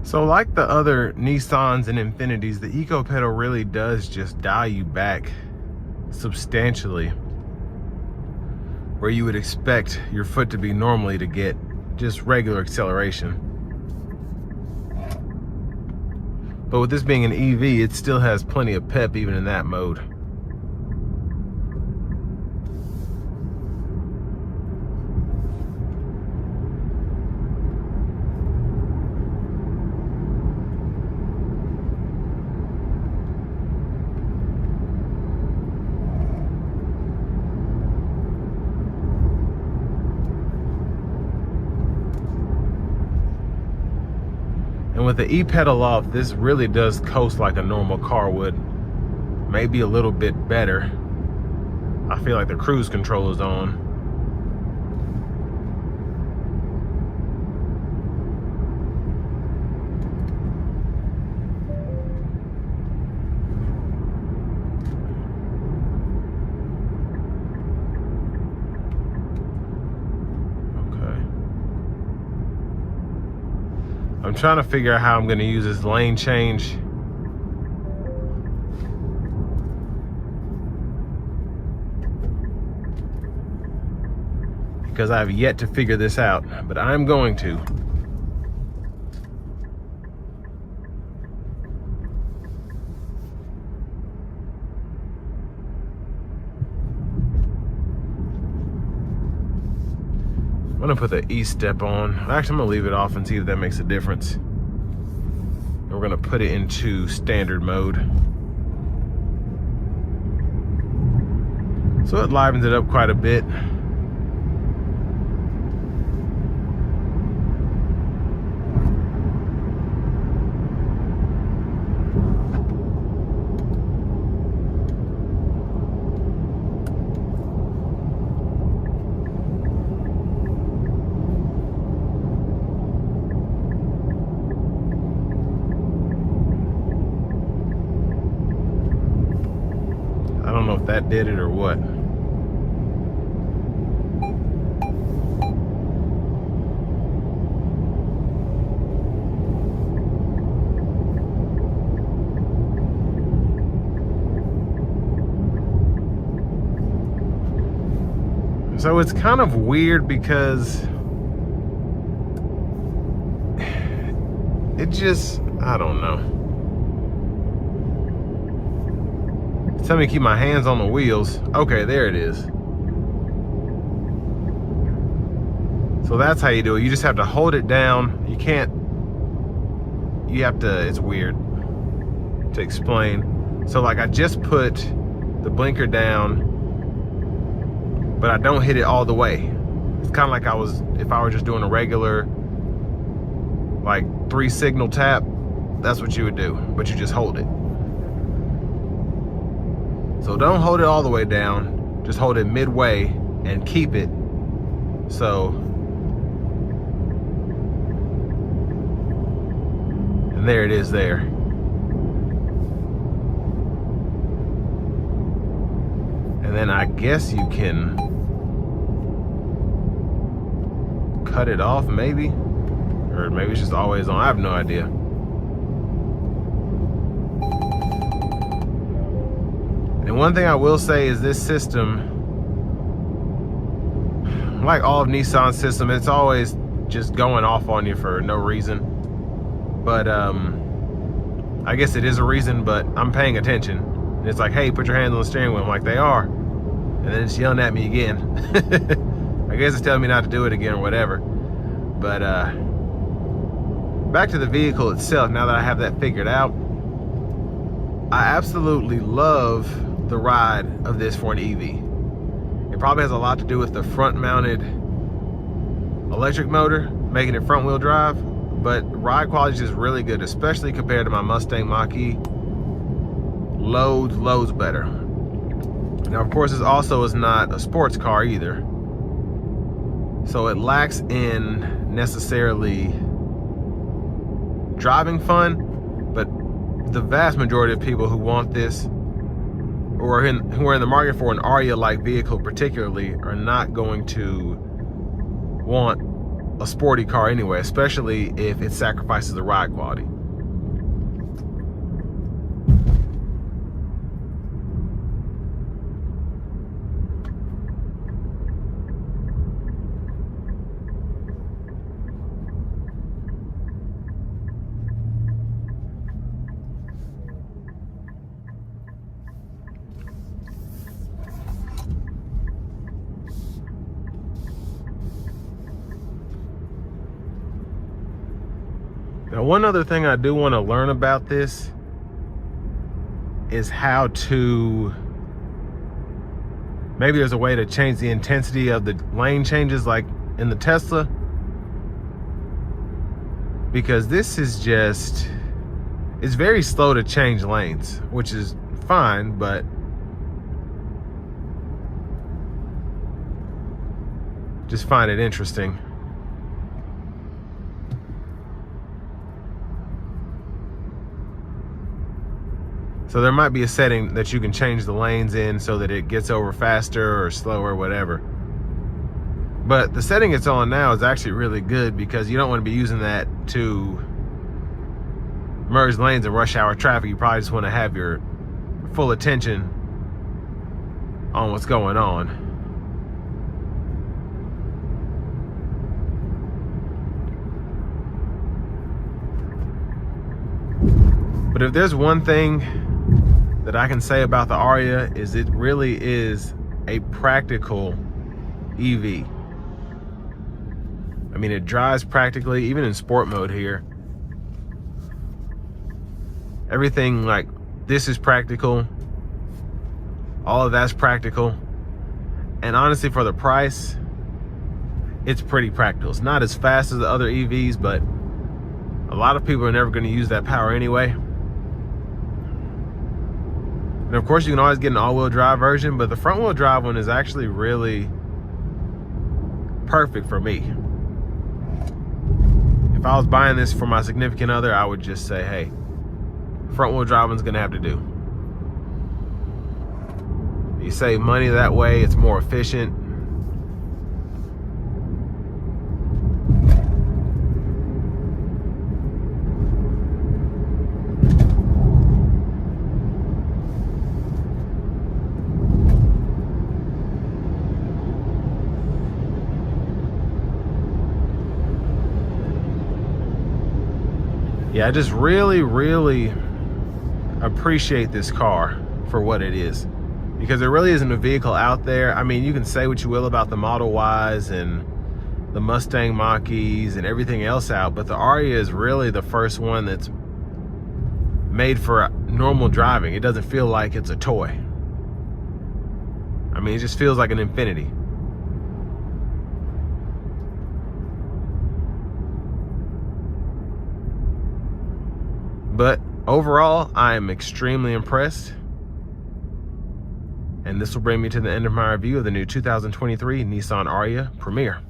So like the other Nissans and Infinitis, the Eco Pedal really does just dial you back substantially where you would expect your foot to be normally to get just regular acceleration. But with this being an EV, it still has plenty of pep even in that mode. And with the E-pedal off, this really does coast like a normal car would. Maybe a little bit better. I feel like the cruise control is on. I'm trying to figure out how I'm going to use this lane change. Because I have yet to figure this out, but I'm going to. I'm gonna put the E-step on. Actually, I'm gonna leave it off and see if that makes a difference. And we're gonna put it into standard mode. So it livens it up quite a bit. I don't know if that did it or what. So it's kind of weird because it just, I don't know. Tell me to keep my hands on the wheels. Okay, there it is. So that's how you do it. You just have to hold it down. You can't, you have to, it's weird to explain. So like I just put the blinker down, but I don't hit it all the way. It's kind of like if I were just doing a regular, like 3 signal tap, that's what you would do, but you just hold it. So don't hold it all the way down, just hold it midway and keep it. So, and there it is there. And then I guess you can cut it off maybe, or maybe it's just always on, I have no idea. And one thing I will say is this system, like all of Nissan's system, it's always just going off on you for no reason. But I guess it is a reason, but I'm paying attention. And it's like, hey, put your hands on the steering wheel. I'm like, they are. And then it's yelling at me again. I guess it's telling me not to do it again or whatever. But back to the vehicle itself, now that I have that figured out, I absolutely love the ride of this for an EV. It probably has a lot to do with the front mounted electric motor, making it front wheel drive, but ride quality is just really good, especially compared to my Mustang Mach-E. Loads better. Now, of course, this also is not a sports car either. So it lacks in necessarily driving fun, but the vast majority of people who want this, or who are in the market for an Ariya-like vehicle particularly, are not going to want a sporty car anyway, especially if it sacrifices the ride quality. Now, one other thing I do want to learn about this is how to, maybe there's a way to change the intensity of the lane changes like in the Tesla, because this is just, it's very slow to change lanes, which is fine, but just find it interesting. So there might be a setting that you can change the lanes in so that it gets over faster or slower, whatever. But the setting it's on now is actually really good, because you don't want to be using that to merge lanes in rush hour traffic. You probably just want to have your full attention on what's going on. But if there's one thing that I can say about the Ariya, is it really is a practical EV. I mean, it drives practically, even in sport mode here. Everything, like, this is practical. All of that's practical. And honestly, for the price, it's pretty practical. It's not as fast as the other EVs, but a lot of people are never going to use that power anyway. And of course, you can always get an all-wheel drive version, but the front-wheel drive one is actually really perfect for me. If I was buying this for my significant other, I would just say, hey, front-wheel drive one's gonna have to do. You save money that way, it's more efficient. Yeah, I just really appreciate this car for what it is, because there really isn't a vehicle out there. I mean, you can say what you will about the Model Ys and the Mustang Mach-E's and everything else out, but the Ariya is really the first one that's made for normal driving. It doesn't feel like it's a toy. I mean, it just feels like an Infinity. But overall, I am extremely impressed. And this will bring me to the end of my review of the new 2023 Nissan Ariya Premier.